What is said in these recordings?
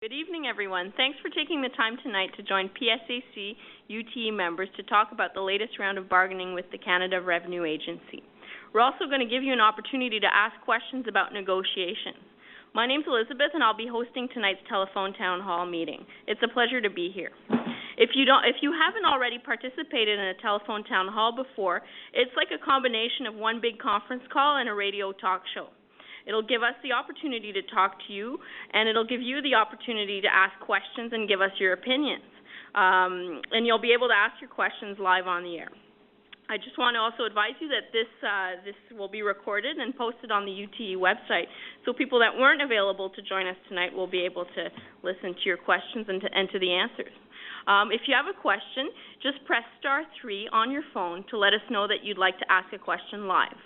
Good evening, everyone. Thanks for taking the time tonight to join PSAC UTE members to talk about the latest round of bargaining with the Canada Revenue Agency. We're also going to give you an opportunity to ask questions about negotiations. My name's Elizabeth, and I'll be hosting tonight's telephone town hall meeting. It's a pleasure to be here. If you haven't already participated in a telephone town hall before, it's like a combination of one big conference call and a radio talk show. It'll give us the opportunity to talk to you, and it'll give you the opportunity to ask questions and give us your opinions. And you'll be able to ask your questions live on the air. I just want to also advise you that this will be recorded and posted on the UTE website, so people that weren't available to join us tonight will be able to listen to your questions and to the answers. If you have a question, just press *3 on your phone to let us know that you'd like to ask a question live.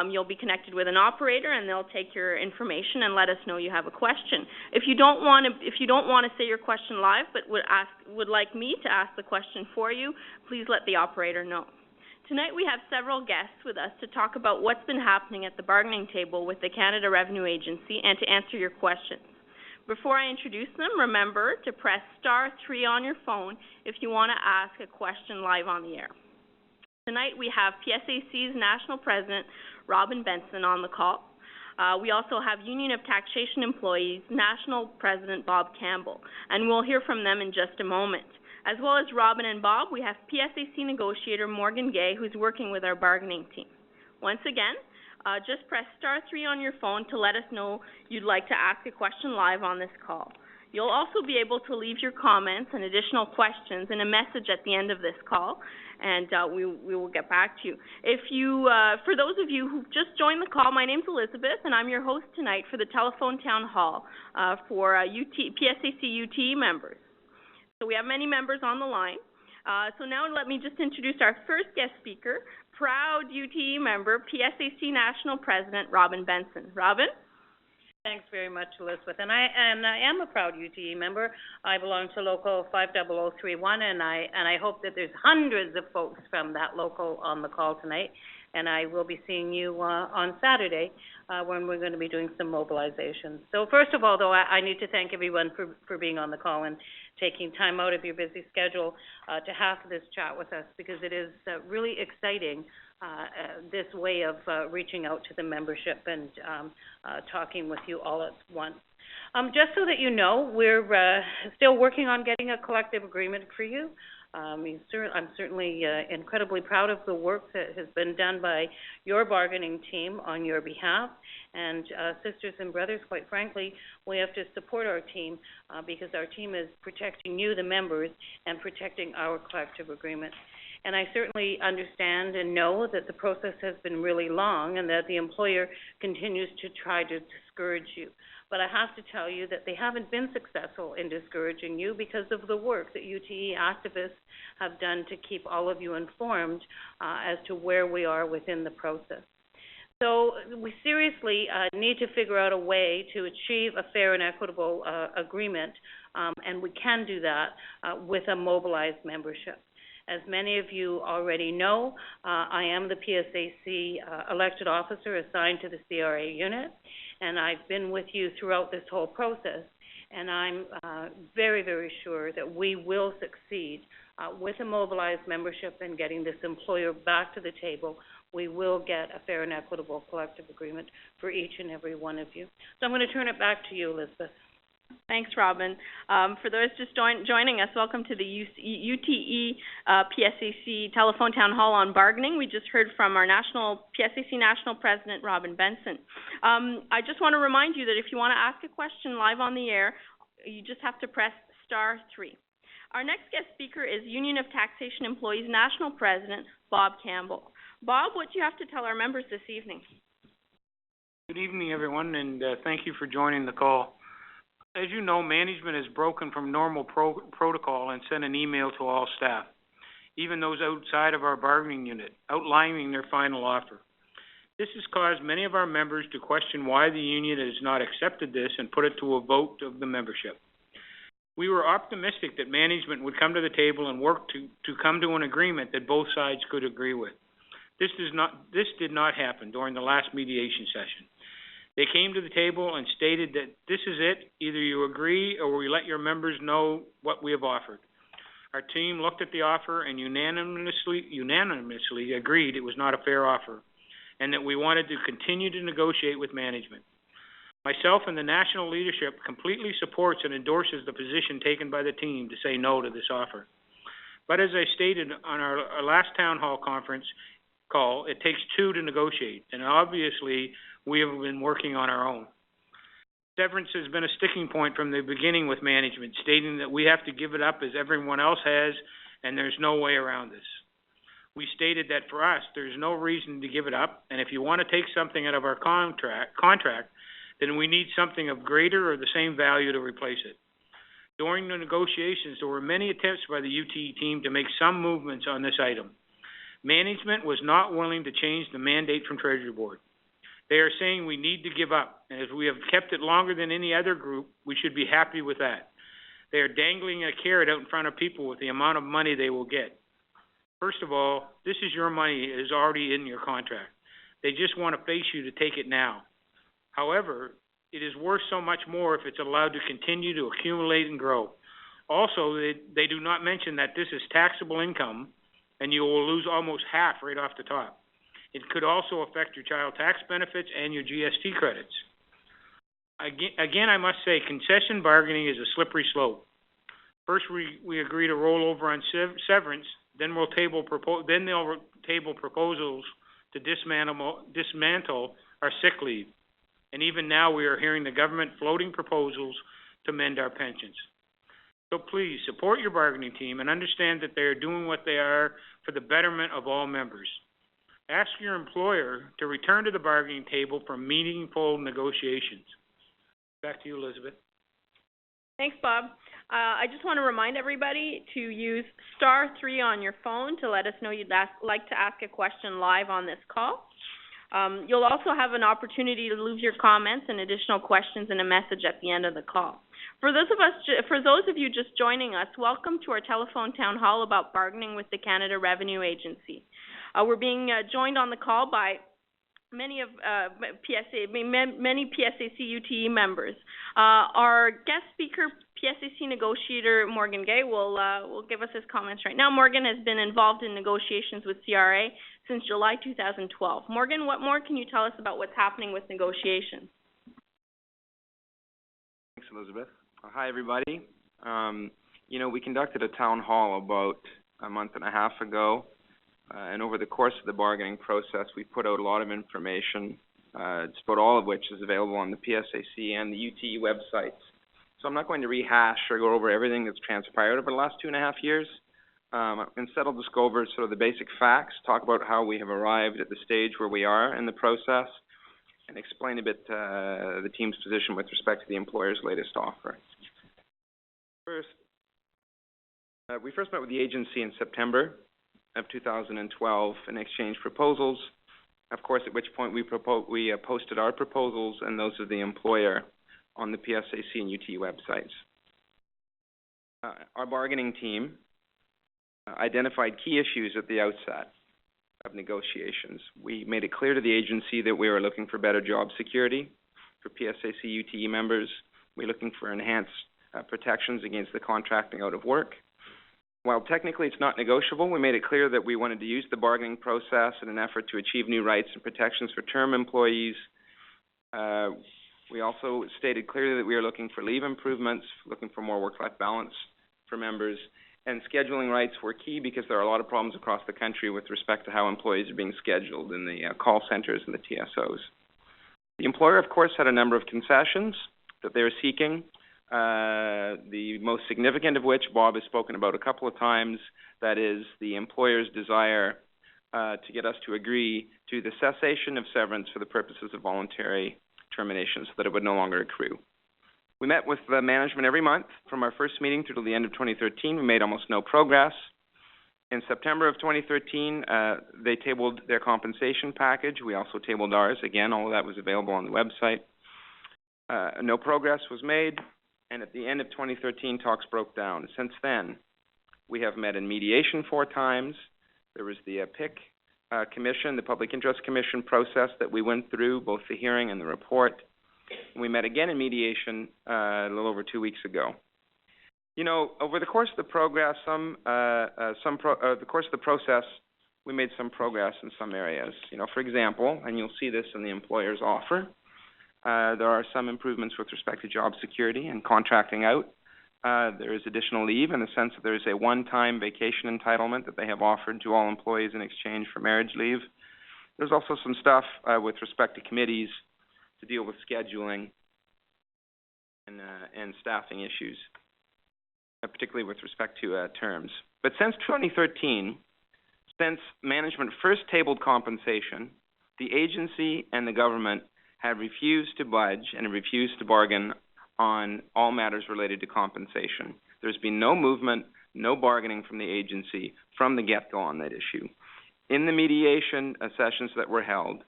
You'll be connected with an operator, and they'll take your information and let us know you have a question. If you don't want to say your question live, but would like me to ask the question for you, please let the operator know. Tonight we have several guests with us to talk about what's been happening at the bargaining table with the Canada Revenue Agency and to answer your questions. Before I introduce them, remember to press *3 on your phone if you want to ask a question live on the air. Tonight we have PSAC's National President, Robin Benson, on the call. We also have Union of Taxation Employees National President, Bob Campbell, and we'll hear from them in just a moment. As well as Robin and Bob, we have PSAC negotiator Morgan Gay, who's working with our bargaining team. Once again, just press *3 on your phone to let us know you'd like to ask a question live on this call. You'll also be able to leave your comments and additional questions in a message at the end of this call, and we will get back to you. For those of you who just joined the call, my name's Elizabeth, and I'm your host tonight for the telephone town hall for PSAC UTE members. So we have many members on the line. So now let me just introduce our first guest speaker, proud UTE member, PSAC National President, Robin Benson. Robin? Thanks very much, Elizabeth. And I am a proud UTE member. I belong to Local 50031, and I hope that there's hundreds of folks from that local on the call tonight. And I will be seeing you on Saturday when we're going to be doing some mobilizations. So first of all, though, I need to thank everyone for being on the call and taking time out of your busy schedule to have this chat with us, because it is really exciting, this way of reaching out to the membership and talking with you all at once. Just so that you know, we're still working on getting a collective agreement for you. I'm certainly incredibly proud of the work that has been done by your bargaining team on your behalf. And sisters and brothers, quite frankly, we have to support our team because our team is protecting you, the members, and protecting our collective agreement. And I certainly understand and know that the process has been really long and that the employer continues to try to discourage you. But I have to tell you that they haven't been successful in discouraging you because of the work that UTE activists have done to keep all of you informed as to where we are within the process. So we seriously need to figure out a way to achieve a fair and equitable agreement, and we can do that with a mobilized membership. As many of you already know, I am the PSAC elected officer assigned to the CRA unit, and I've been with you throughout this whole process, and I'm very, very sure that we will succeed with a mobilized membership and getting this employer back to the table. We will get a fair and equitable collective agreement for each and every one of you. So I'm going to turn it back to you, Elizabeth. Thanks, Robin. For those just joining us, welcome to the UTE PSAC Telephone Town Hall on Bargaining. We just heard from our PSAC National President, Robin Benson. I just want to remind you that if you want to ask a question live on the air, you just have to press *3. Our next guest speaker is Union of Taxation Employees National President, Bob Campbell. Bob, what do you have to tell our members this evening? Good evening, everyone, and thank you for joining the call. As you know, management has broken from normal protocol and sent an email to all staff, even those outside of our bargaining unit, outlining their final offer. This has caused many of our members to question why the union has not accepted this and put it to a vote of the membership. We were optimistic that management would come to the table and work to come to an agreement that both sides could agree with. This did not happen during the last mediation session. They came to the table and stated that this is it, either you agree or we let your members know what we have offered. Our team looked at the offer and unanimously agreed it was not a fair offer and that we wanted to continue to negotiate with management. Myself and the national leadership completely supports and endorses the position taken by the team to say no to this offer. But as I stated on our last town hall conference call, it takes two to negotiate, and obviously we have been working on our own. Severance has been a sticking point from the beginning with management, stating that we have to give it up as everyone else has, and there's no way around this. We stated that for us, there's no reason to give it up, and if you want to take something out of our contract, then we need something of greater or the same value to replace it. During the negotiations, there were many attempts by the UTE team to make some movements on this item. Management was not willing to change the mandate from Treasury Board. They are saying we need to give up, and if we have kept it longer than any other group, we should be happy with that. They are dangling a carrot out in front of people with the amount of money they will get. First of all, this is your money. It is already in your contract. They just want to face you to take it now. However, it is worth so much more if it's allowed to continue to accumulate and grow. Also, they do not mention that this is taxable income, and you will lose almost half right off the top. It could also affect your child tax benefits and your GST credits. Again, I must say, concession bargaining is a slippery slope. First, we agree to roll over on severance, then they'll table proposals to dismantle our sick leave. And even now, we are hearing the government floating proposals to mend our pensions. So please, support your bargaining team and understand that they are doing what they are for the betterment of all members. Ask your employer to return to the bargaining table for meaningful negotiations. Back to you, Elizabeth. Thanks, Bob. I just want to remind everybody to use *3 on your phone to let us know you'd like to ask a question live on this call. You'll also have an opportunity to leave your comments and additional questions in a message at the end of the call. For those of you just joining us, welcome to our telephone town hall about bargaining with the Canada Revenue Agency. We're being joined on the call by many PSAC UTE members. Our guest speaker, PSAC negotiator Morgan Gay, will give us his comments right now. Morgan has been involved in negotiations with CRA since July 2012. Morgan, what more can you tell us about what's happening with negotiations? Thanks, Elizabeth. Hi, everybody. We conducted a town hall about a month and a half ago, and over the course of the bargaining process, we put out a lot of information, just about all of which is available on the PSAC and the UTE websites. So I'm not going to rehash or go over everything that's transpired over the last 2.5 years. Instead, I'll just go over sort of the basic facts, talk about how we have arrived at the stage where we are in the process, and explain a bit the team's position with respect to the employer's latest offer. First, we first met with the agency in September of 2012 in exchange proposals, of course, at which point we posted our proposals and those of the employer on the PSAC and UTE websites. Our bargaining team identified key issues at the outset of negotiations. We made it clear to the agency that we were looking for better job security for PSAC UTE members. We're looking for enhanced protections against the contracting out of work. While technically it's not negotiable, we made it clear that we wanted to use the bargaining process in an effort to achieve new rights and protections for term employees. We also stated clearly that we are looking for leave improvements, looking for more work-life balance for members, and scheduling rights were key because there are a lot of problems across the country with respect to how employees are being scheduled in the call centers and the TSOs. The employer, of course, had a number of concessions that they were seeking, the most significant of which Bob has spoken about a couple of times, that is the employer's desire to get us to agree to the cessation of severance for the purposes of voluntary termination so that it would no longer accrue. We met with the management every month from our first meeting through to the end of 2013. We made almost no progress. In September of 2013, they tabled their compensation package. We also tabled ours. Again, all of that was available on the website. No progress was made, and at the end of 2013, talks broke down. Since then, we have met in mediation 4 times. There was the PIC commission, the Public Interest Commission process that we went through, both the hearing and the report. We met again in mediation a little over 2 weeks ago. You know, over the course of the process, we made some progress in some areas. You know, for example, and you'll see this in the employer's offer, there are some improvements with respect to job security and contracting out. There is additional leave in the sense that there is a one-time vacation entitlement that they have offered to all employees in exchange for marriage leave. There's also some stuff with respect to committees to deal with scheduling and staffing issues, particularly with respect to terms. But since 2013, since management first tabled compensation, the agency and the government have refused to budge and refused to bargain on all matters related to compensation. There's been no movement, no bargaining from the agency from the get-go on that issue. In the mediation sessions that were held,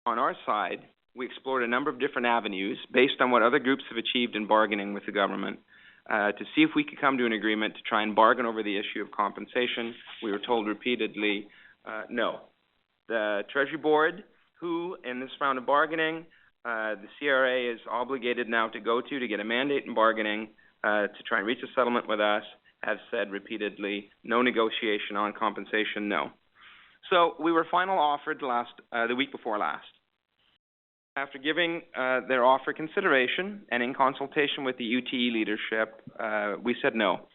on our side, we explored a number of different avenues based on what other groups have achieved in bargaining with the government to see if we could come to an agreement to try and bargain over the issue of compensation. We were told repeatedly, no. The Treasury Board, who in this round of bargaining, the CRA is obligated now to go to get a mandate in bargaining to try and reach a settlement with us, have said repeatedly, no negotiation on compensation, no. So we were final offered the week before last. After giving their offer consideration and in consultation with the UTE leadership, we said no.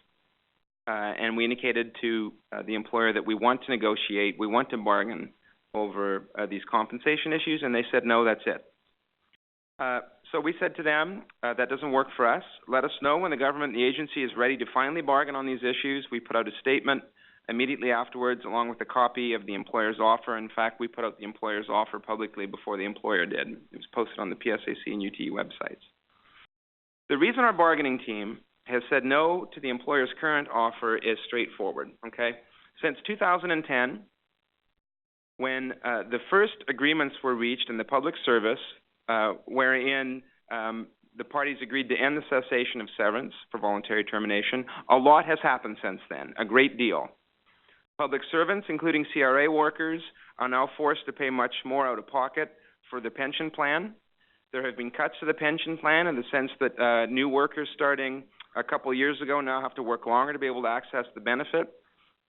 And we indicated to the employer that we want to negotiate, we want to bargain over these compensation issues, and they said no, that's it. So we said to them, that doesn't work for us. Let us know when the government and the agency is ready to finally bargain on these issues. We put out a statement immediately afterwards, along with a copy of the employer's offer. In fact, we put out the employer's offer publicly before the employer did. It was posted on the PSAC and UTE websites. The reason our bargaining team has said no to the employer's current offer is straightforward, okay? Since 2010, when the first agreements were reached in the public service, wherein the parties agreed to end the cessation of severance for voluntary termination, a lot has happened since then, a great deal. Public servants, including CRA workers, are now forced to pay much more out of pocket for the pension plan. There have been cuts to the pension plan in the sense that new workers starting a couple years ago now have to work longer to be able to access the benefit.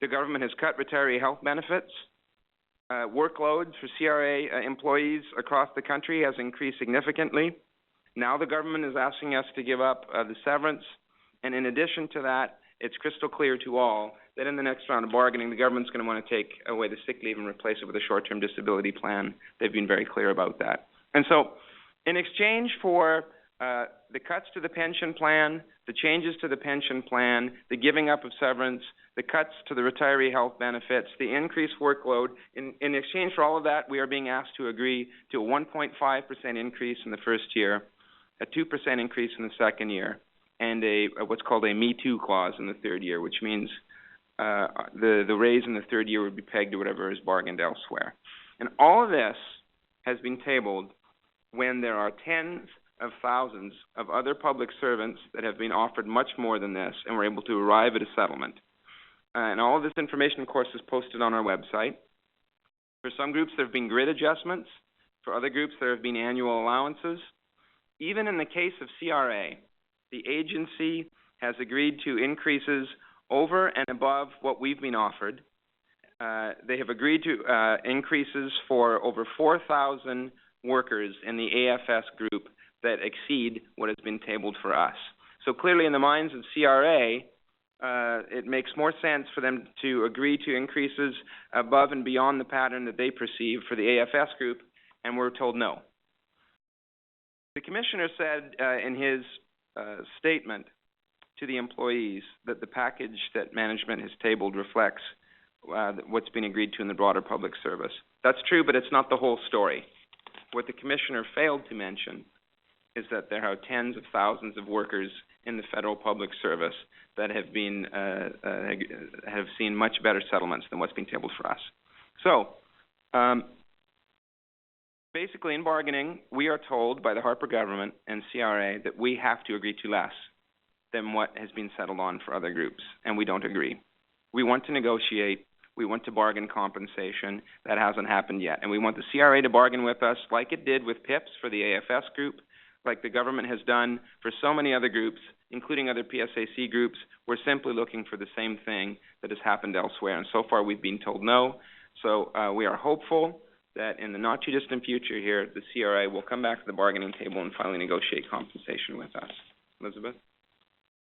The government has cut retiree health benefits. Workloads for CRA employees across the country has increased significantly. Now the government is asking us to give up the severance, and in addition to that, it's crystal clear to all that in the next round of bargaining, the government's going to want to take away the sick leave and replace it with a short-term disability plan. They've been very clear about that. And so, in exchange for the cuts to the pension plan, the changes to the pension plan, the giving up of severance, the cuts to the retiree health benefits, the increased workload, in exchange for all of that, we are being asked to agree to a 1.5% increase in the first year, a 2% increase in the second year, and what's called a Me Too clause in the third year, which means the raise in the third year would be pegged to whatever is bargained elsewhere. And all of this has been tabled when there are tens of thousands of other public servants that have been offered much more than this and were able to arrive at a settlement. And all of this information, of course, is posted on our website. For some groups, there have been grid adjustments. For other groups, there have been annual allowances. Even in the case of CRA, the agency has agreed to increases over and above what we've been offered. They have agreed to increases for over 4,000 workers in the AFS group that exceed what has been tabled for us. So clearly in the minds of CRA, it makes more sense for them to agree to increases above and beyond the pattern that they perceive for the AFS group, and we're told no. The Commissioner said in his statement to the employees that the package that management has tabled reflects what's been agreed to in the broader public service. That's true, but it's not the whole story. What the Commissioner failed to mention is that there are tens of thousands of workers in the federal public service that have been have seen much better settlements than what's being tabled for us. So, basically, in bargaining, we are told by the Harper government and CRA that we have to agree to less than what has been settled on for other groups, and we don't agree. We want to negotiate. We want to bargain compensation. That hasn't happened yet. And we want the CRA to bargain with us like it did with PIPs for the AFS group, like the government has done for so many other groups, including other PSAC groups. We're simply looking for the same thing that has happened elsewhere, and so far we've been told no. So we are hopeful that in the not-too-distant future here, the CRA will come back to the bargaining table and finally negotiate compensation with us. Elizabeth?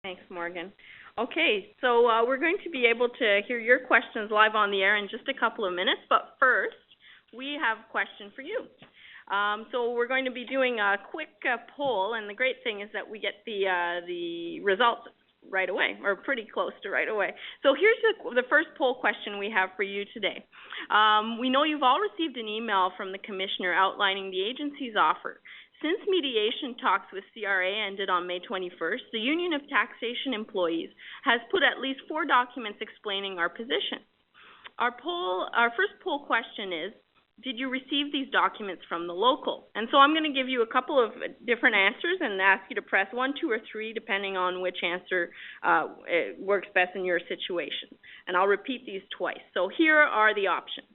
Thanks, Morgan. Okay, so we're going to be able to hear your questions live on the air in just a couple of minutes, but first, we have a question for you. So we're going to be doing a quick poll, and the great thing is that we get the results right away, or pretty close to right away. So here's the first poll question we have for you today. We know you've all received an email from the Commissioner outlining the agency's offer. Since mediation talks with CRA ended on May 21st, the Union of Taxation Employees has put at least 4 documents explaining our position. Our first poll question is, did you receive these documents from the local? And so I'm going to give you a couple of different answers and ask you to press 1, 2, or 3, depending on which answer works best in your situation. And I'll repeat these twice. So here are the options.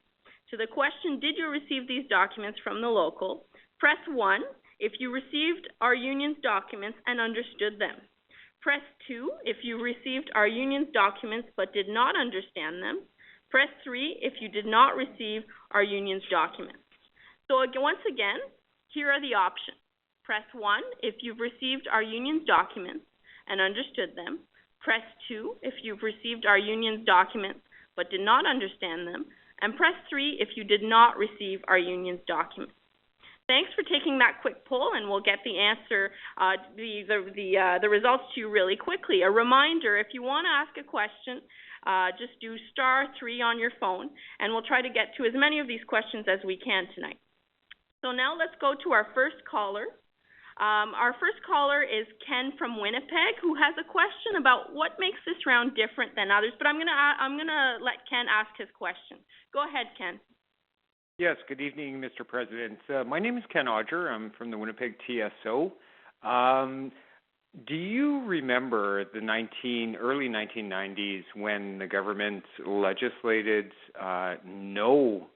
To the question, did you receive these documents from the local? Press 1 if you received our union's documents and understood them. Press 2 if you received our union's documents but did not understand them. Press 3 if you did not receive our union's documents. So once again, here are the options. Press 1 if you've received our union's documents and understood them. Press 2 if you've received our union's documents but did not understand them. And press 3 if you did not receive our union's documents. Thanks for taking that quick poll, and we'll get the answer, the results to you really quickly. A reminder, if you want to ask a question, just do *3 on your phone, and we'll try to get to as many of these questions as we can tonight. So now let's go to our first caller. Our first caller is Ken from Winnipeg, who has a question about what makes this round different than others. But I'm gonna let Ken ask his question. Go ahead, Ken. Yes, good evening, Mr. President. My name is Ken Odger. I'm from the Winnipeg TSO. Do you remember the early 1990s when the government legislated no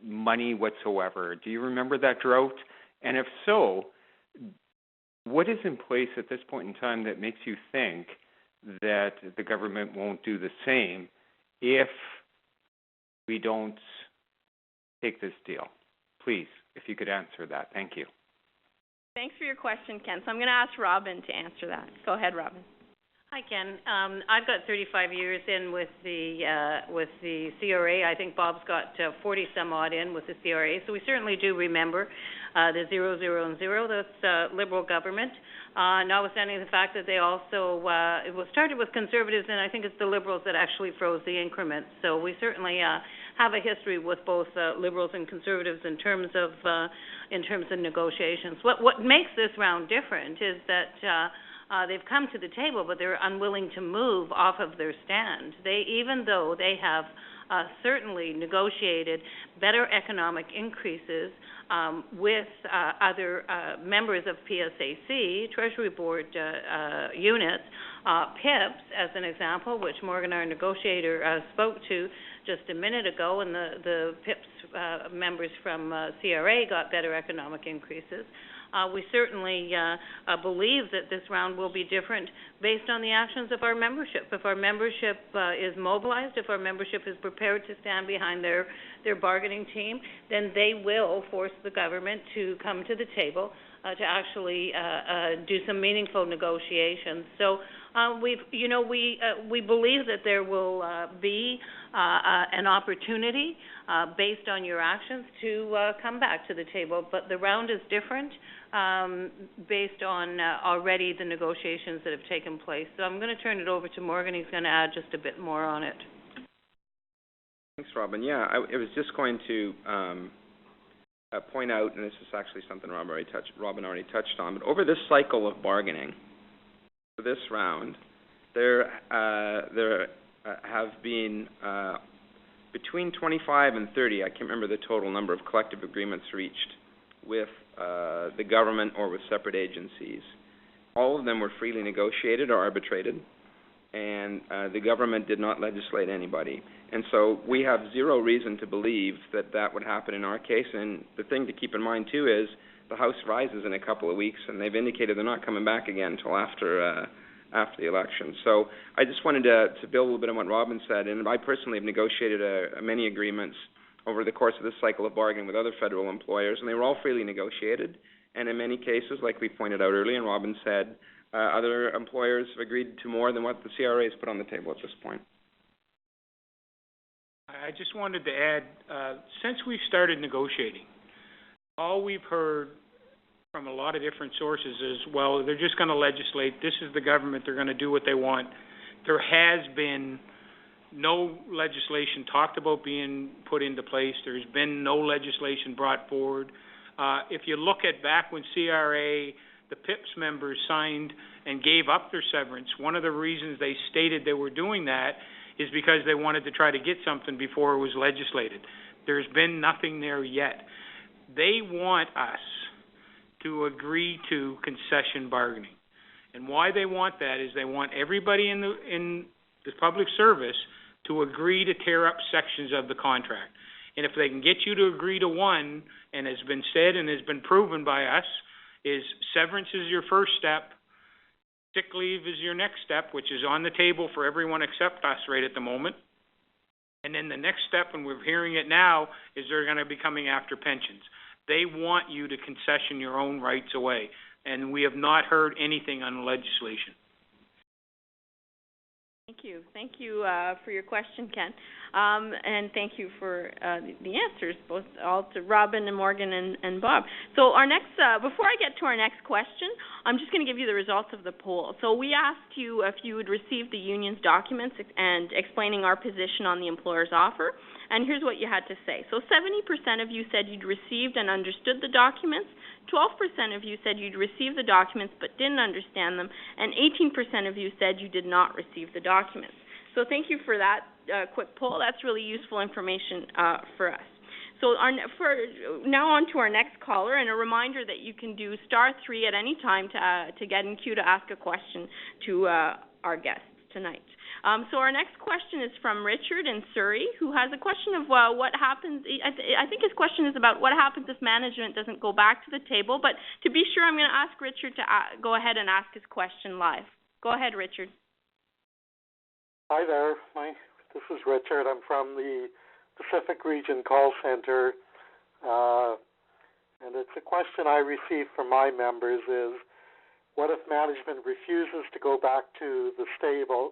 money whatsoever? Do you remember that drought? And if so, what is in place at this point in time that makes you think that the government won't do the same if we don't take this deal? Please, if you could answer that. Thank you. Thanks for your question, Ken. So I'm going to ask Robin to answer that. Go ahead, Robin. Hi, Ken. I've got 35 years in with the CRA. I think Bob's got 40 some odd in with the CRA. So we certainly do remember the 0, 0, and 0. That's Liberal government. Notwithstanding the fact that they also it was started with Conservatives, and I think it's the Liberals that actually froze the increments. So we certainly have a history with both Liberals and Conservatives in terms of negotiations. What makes this round different is that they've come to the table, but they're unwilling to move off of their stand. Even though they have certainly negotiated better economic increases with other members of PSAC, Treasury Board units, PIPs, as an example, which Morgan, our negotiator, spoke to just a minute ago, and the PIPs members from CRA got better economic increases. We certainly believe that this round will be different based on the actions of our membership. If our membership is mobilized, if our membership is prepared to stand behind their bargaining team, then they will force the government to come to the table to actually do some meaningful negotiations. So we believe that there will be an opportunity based on your actions to come back to the table, but the round is different based on already the negotiations that have taken place. So I'm going to turn it over to Morgan. He's going to add just a bit more on it. Thanks, Robin. Yeah, I was just going to point out, and this is actually something Robin already touched on, but over this cycle of bargaining, for this round, there have been between 25 and 30, I can't remember the total number of collective agreements reached with the government or with separate agencies. All of them were freely negotiated or arbitrated. and the government did not legislate anybody. And so we have zero reason to believe that that would happen in our case. And the thing to keep in mind, too, is the House rises in a couple of weeks, and they've indicated they're not coming back again until after the election. So I just wanted to build a little bit on what Robin said, and I personally have negotiated many agreements over the course of this cycle of bargaining with other federal employers, and they were all freely negotiated. And in many cases, like we pointed out earlier and Robin said, other employers have agreed to more than what the CRA has put on the table at this point. I just wanted to add, since we've started negotiating, all we've heard from a lot of different sources is, well, they're just going to legislate. This is the government. They're going to do what they want. There has been no legislation talked about being put into place. There's been no legislation brought forward. If you look at back when CRA, the PIPS members signed and gave up their severance, one of the reasons they stated they were doing that is because they wanted to try to get something before it was legislated. There's been nothing there yet. They want us to agree to concession bargaining. And why they want that is they want everybody in the public service to agree to tear up sections of the contract. And if they can get you to agree to one, and has been said and has been proven by us, is severance is your first step, sick leave is your next step, which is on the table for everyone except us right at the moment. And then the next step, and we're hearing it now, is they're going to be coming after pensions. They want you to concession your own rights away, and we have not heard anything on legislation. Thank you for your question, Ken, and thank you for the answers, all to Robin and Morgan and Bob. So our next, before I get to our next question, I'm just going to give you the results of the poll. So we asked you if you would receive the union's documents and explaining our position on the employer's offer, and here's what you had to say. So 70% of you said you'd received and understood the documents, 12% of you said you'd received the documents but didn't understand them, and 18% of you said you did not receive the documents. So thank you for that quick poll. That's really useful information for us. So now on to our next caller, and a reminder that you can do *3 at any time to get in queue to ask a question to our guests tonight. So our next question is from Richard in Surrey, who has a question of what happens. I think his question is about what happens if management doesn't go back to the table. But to be sure, I'm going to ask Richard to go ahead and ask his question live. Go ahead, Richard. Hi there. This is Richard. I'm from the Pacific Region Call Center, and it's a question I receive from my members is, what if management refuses to go back to the table?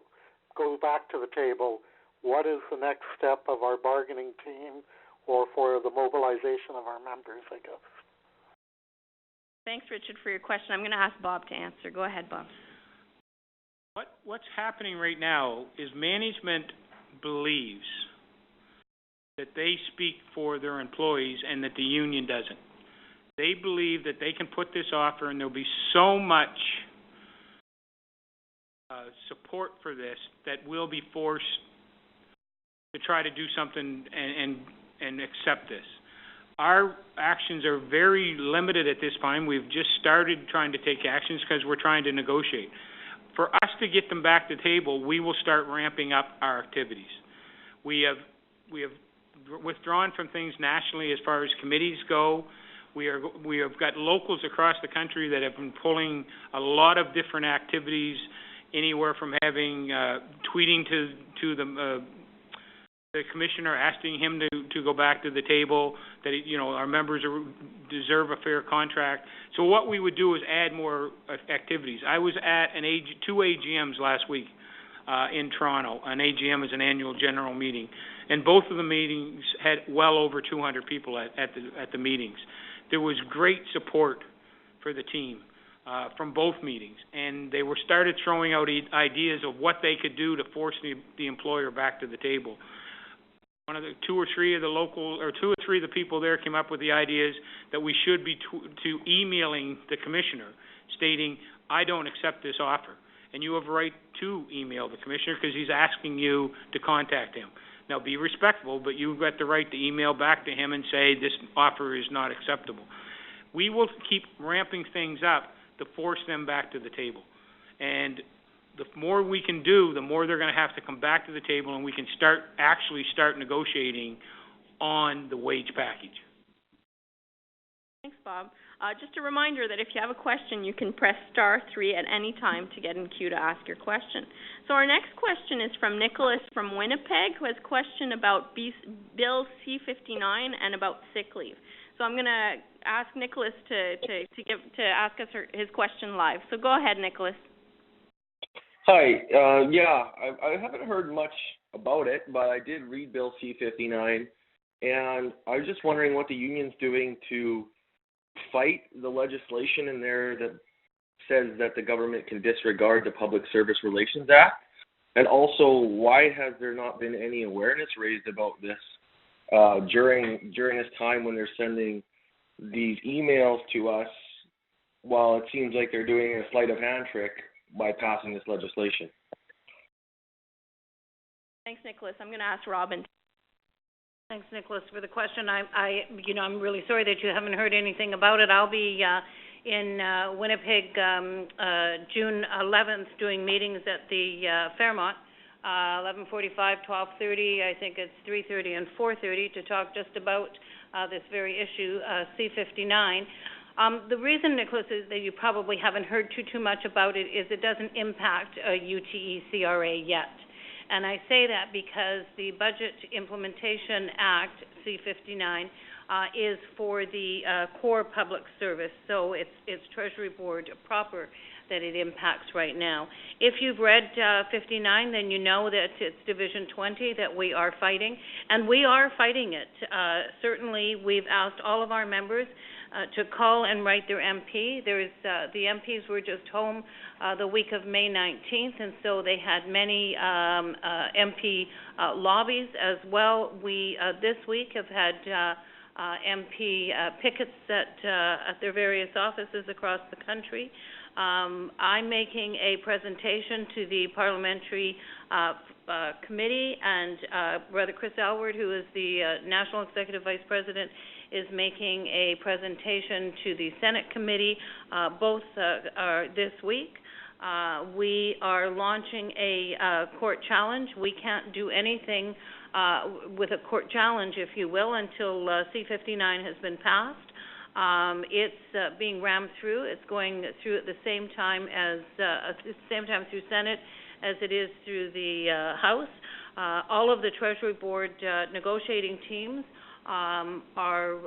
What is the next step of our bargaining team or for the mobilization of our members, I guess? Thanks, Richard, for your question. I'm going to ask Bob to answer. Go ahead, Bob. What's happening right now is management believes that they speak for their employees and that the union doesn't. They believe that they can put this offer and there'll be so much support for this that we'll be forced to try to do something and accept this. Our actions are very limited at this time. We've just started trying to take actions because we're trying to negotiate. For us to get them back to the table, we will start ramping up our activities. We have withdrawn from things nationally as far as committees go. We have got locals across the country that have been pulling a lot of different activities, anywhere from having tweeting to the commissioner, asking him to go back to the table, that our members deserve a fair contract. So what we would do is add more activities. I was at two AGMs last week in Toronto. An AGM is an annual general meeting, and both of the meetings had well over 200 people at the meetings. There was great support for the team from both meetings, and they started throwing out ideas of what they could do to force the employer back to the table. Two or three of the people there came up with the ideas that we should be emailing the commissioner, stating, I don't accept this offer. And you have a right to email the commissioner because he's asking you to contact him. Now, be respectful, but you've got the right to email back to him and say this offer is not acceptable. We will keep ramping things up to force them back to the table. And the more we can do, the more they're going to have to come back to the table, and we can actually start negotiating on the wage package. Thanks, Bob. Just a reminder that if you have a question, you can press *3 at any time to get in queue to ask your question. So our next question is from Nicholas from Winnipeg, who has a question about Bill C-59 and about sick leave. So I'm going to ask Nicholas to ask us his question live. So go ahead, Nicholas. Hi. I haven't heard much about it, but I did read Bill C-59, and I was just wondering what the union's doing to fight the legislation in there that says that the government can disregard the Public Service Relations Act, and also why has there not been any awareness raised about this during this time when they're sending these emails to us, while it seems like they're doing a sleight of hand trick by passing this legislation. Thanks, Nicholas. I'm going to ask Robin. Thanks, Nicholas, for the question. I'm really sorry that you haven't heard anything about it. I'll be in Winnipeg June 11th doing meetings at the Fairmont, 11:45, 12:30, I think it's 3:30 and 4:30 to talk just about this very issue, C-59. The reason, Nicholas, is that you probably haven't heard too much about it is it doesn't impact UTE CRA yet. And I say that because the Budget Implementation Act, C-59, is for the core public service, so it's Treasury Board proper that it impacts right now. If you've read 59, then you know that it's Division 20 that we are fighting, and we are fighting it. Certainly, we've asked all of our members to call and write their MP. The MPs were just home the week of May 19th, and so they had many MP lobbies as well. We this week have had MP pickets at their various offices across the country. I'm making a presentation to the parliamentary committee, and Brother Chris Alward, who is the National Executive Vice President, is making a presentation to the Senate committee. Both are this week. We are launching a court challenge. We can't do anything with a court challenge, if you will, until C-59 has been passed. It's being rammed through. It's going through at the same time through Senate as it is through the House. All of the Treasury Board negotiating teams are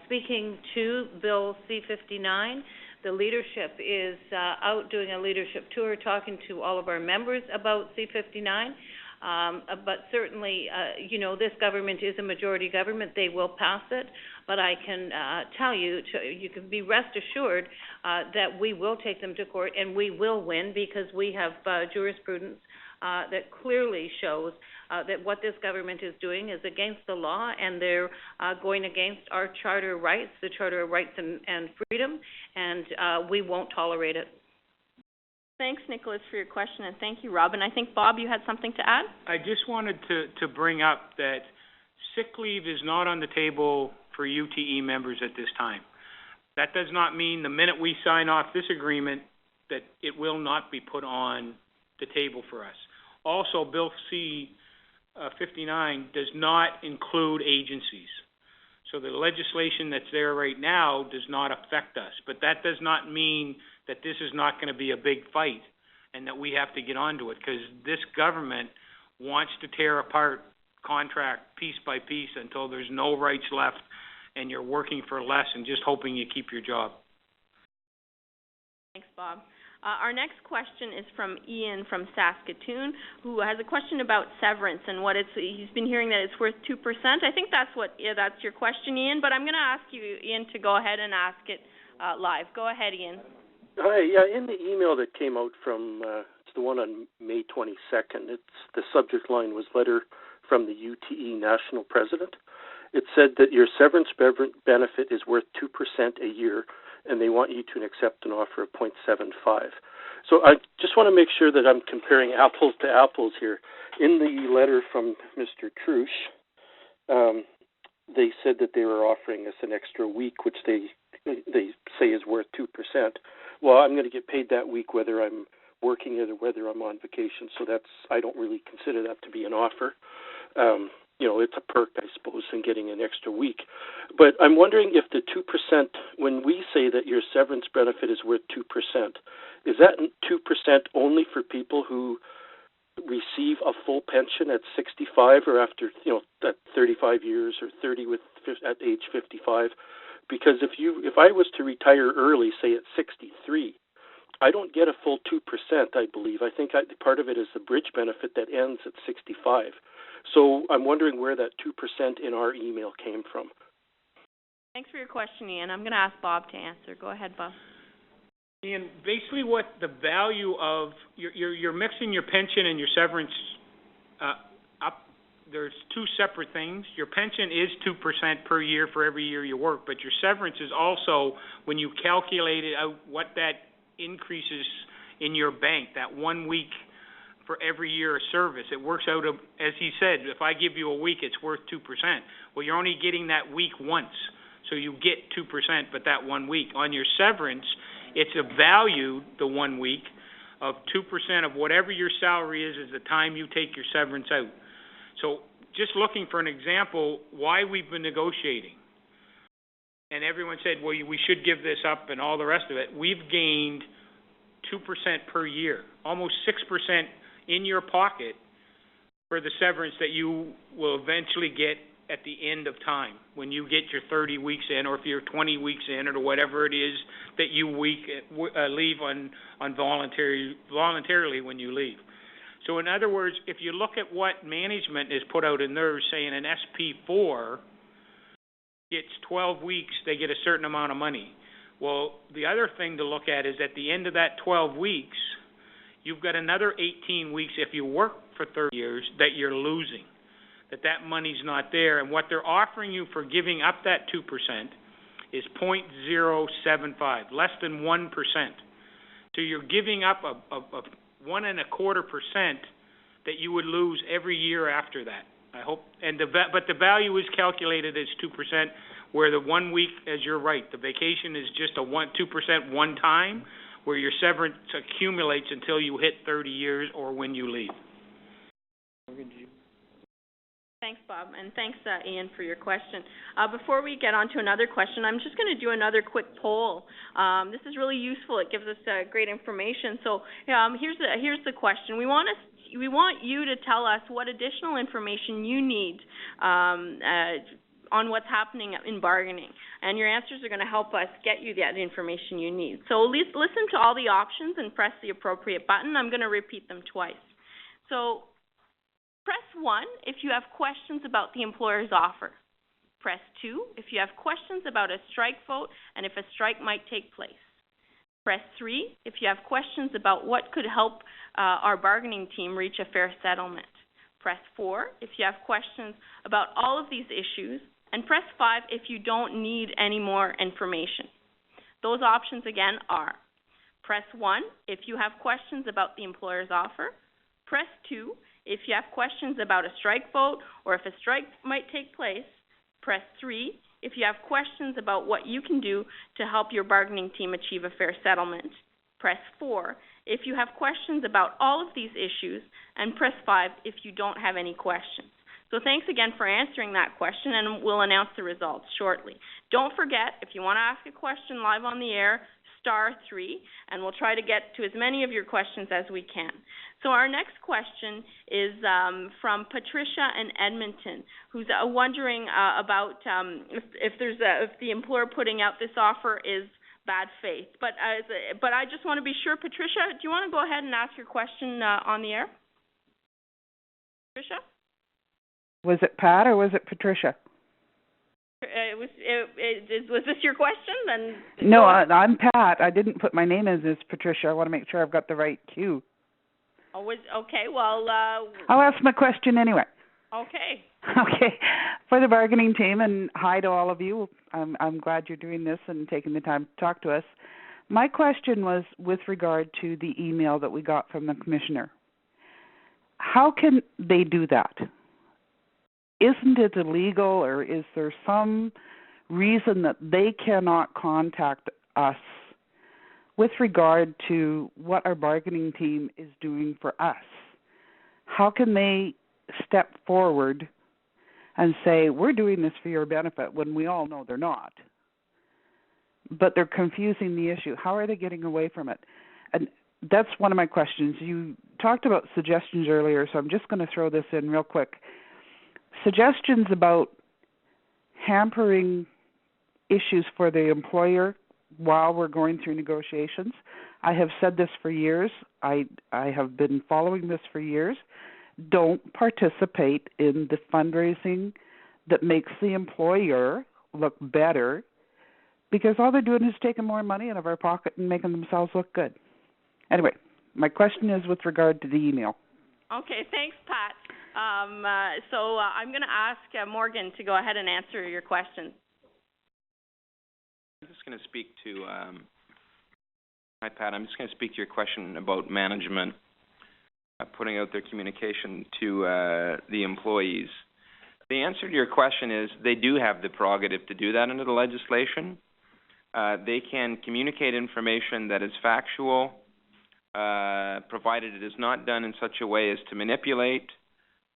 speaking to Bill C-59. The leadership is out doing a leadership tour, talking to all of our members about C-59. But certainly, this government is a majority government. They will pass it. But I can tell you, you can be rest assured that we will take them to court and we will win, because we have jurisprudence that clearly shows that what this government is doing is against the law, and they're going against our Charter of Rights, the Charter of Rights and Freedom, and we won't tolerate it. Thanks, Nicholas, for your question, and thank you, Robin. I think, Bob, you had something to add? I just wanted to bring up that sick leave is not on the table for UTE members at this time. That does not mean the minute we sign off this agreement that it will not be put on the table for us. Also, Bill C-59 does not include agencies. So the legislation that's there right now does not affect us. But that does not mean that this is not going to be a big fight and that we have to get onto it, because this government wants to tear apart contract piece by piece until there's no rights left and you're working for less and just hoping you keep your job. Thanks, Bob. Our next question is from Ian from Saskatoon, who has a question about severance and what he's been hearing that it's worth 2%. I think that's your question, Ian, but I'm going to ask you, Ian, to go ahead and ask it live. Go ahead, Ian. Hi, yeah, in the email that came out from, it's the one on May 22nd, the subject line was letter from the UTE national president. It said that your severance benefit is worth 2% a year, and they want you to accept an offer of 0.75. So I just want to make sure that I'm comparing apples to apples here. In the letter from Mr. Trush, they said that they were offering us an extra week, which they say is worth 2%. Well, I'm going to get paid that week whether I'm working it or whether I'm on vacation. So I don't really consider that to be an offer. It's a perk, I suppose, in getting an extra week. But I'm wondering if the 2%, when we say that your severance benefit is worth 2%, is that 2% only for people who receive a full pension at 65 or after, at 35 years or 30 at age 55? Because if I was to retire early, say at 63, I don't get a full 2%, I believe. I think part of it is the bridge benefit that ends at 65. So I'm wondering where that 2% in our email came from. Thanks for your question, Ian. I'm going to ask Bob to answer. Go ahead, Bob. Ian, basically what the value of, you're mixing your pension and your severance up. There's two separate things. Your pension is 2% per year for every year you work, but your severance is also, when you calculate it out, what that increases in your bank, that 1 week for every year of service. It works out, as he said, if I give you a week, it's worth 2%. Well, you're only getting that week once, so you get 2%, but that 1 week. On your severance, it's a value, the 1 week, of 2% of whatever your salary is the time you take your severance out. So just looking for an example, why we've been negotiating. And everyone said, well, we should give this up and all the rest of it. We've gained 2% per year, almost 6% in your pocket for the severance that you will eventually get at the end of time, when you get your 30 weeks in, or if you're 20 weeks in, or whatever it is that you leave on voluntarily when you leave. So in other words, if you look at what management is put out in theirs, saying an SP4 gets 12 weeks, they get a certain amount of money. Well, the other thing to look at is at the end of that 12 weeks, you've got another 18 weeks if you work for 30 years that you're losing, that money's not there. And what they're offering you for giving up that 2% is 0.075, less than 1%. So you're giving up a 1.25% that you would lose every year after that. I hope, but the value is calculated as 2%, where the 1 week, as you're right, the vacation is just a 2% one time, where your severance accumulates until you hit 30 years or when you leave. Thanks, Bob, and thanks, Ian, for your question. Before we get on to another question, I'm just going to do another quick poll. This is really useful. It gives us great information. So here's the question. We want you to tell us what additional information you need on what's happening in bargaining, and your answers are going to help us get you that information you need. So listen to all the options and press the appropriate button. I'm going to repeat them twice. So press 1 if you have questions about the employer's offer. Press 2 if you have questions about a strike vote and if a strike might take place. Press 3 if you have questions about what could help our bargaining team reach a fair settlement. Press 4 if you have questions about all of these issues, and press 5 if you don't need any more information. Those options again are: press 1 if you have questions about the employer's offer. Press 2 if you have questions about a strike vote or if a strike might take place. Press 3 if you have questions about what you can do to help your bargaining team achieve a fair settlement. Press 4 if you have questions about all of these issues, and press 5 if you don't have any questions. So thanks again for answering that question, and we'll announce the results shortly. Don't forget, if you want to ask a question live on the air, *3, and we'll try to get to as many of your questions as we can. So our next question is from Patricia in Edmonton, who's wondering about if the employer putting out this offer is bad faith. But I just want to be sure, Patricia, do you want to go ahead and ask your question on the air? Patricia? Was it Pat or was it Patricia? Was this your question? Then no, I'm Pat. I didn't put my name as Patricia. I want to make sure I've got the right cue. Okay, well... I'll ask my question anyway. Okay. Okay. For the bargaining team, and hi to all of you. I'm glad you're doing this and taking the time to talk to us. My question was with regard to the email that we got from the commissioner. How can they do that? Isn't it illegal, or is there some reason that they cannot contact us with regard to what our bargaining team is doing for us. How can they step forward and say, we're doing this for your benefit, when we all know they're not? But they're confusing the issue. How are they getting away from it? And that's one of my questions. You talked about suggestions earlier, so I'm just going to throw this in real quick. Suggestions about hampering issues for the employer while we're going through negotiations. I have said this for years. I have been following this for years. Don't participate in the fundraising that makes the employer look better, because all they're doing is taking more money out of our pocket and making themselves look good. Anyway, my question is with regard to the email. Okay, thanks, Pat. So I'm going to ask Morgan to go ahead and answer your question. I'm just going to speak to, hi Pat, I'm just going to speak to your question about management putting out their communication to the employees. The answer to your question is they do have the prerogative to do that under the legislation. They can communicate information that is factual, provided it is not done in such a way as to manipulate,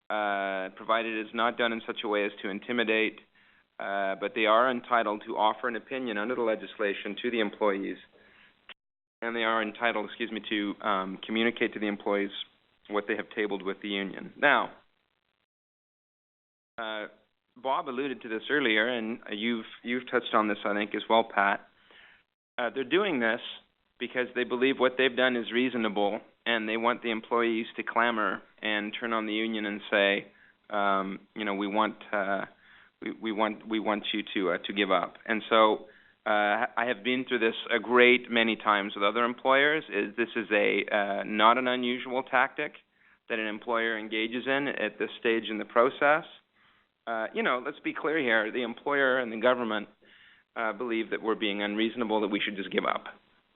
provided it is not done in such a way as to intimidate, but they are entitled to offer an opinion under the legislation to the employees, and they are entitled, to communicate to the employees what they have tabled with the union. Now, Bob alluded to this earlier, and you've touched on this, I think, as well, Pat. They're doing this because they believe what they've done is reasonable, and they want the employees to clamor and turn on the union and say, we want you to give up. And so I have been through this a great many times with other employers. This is not an unusual tactic that an employer engages in at this stage in the process. Let's be clear here. The employer and the government believe that we're being unreasonable, that we should just give up.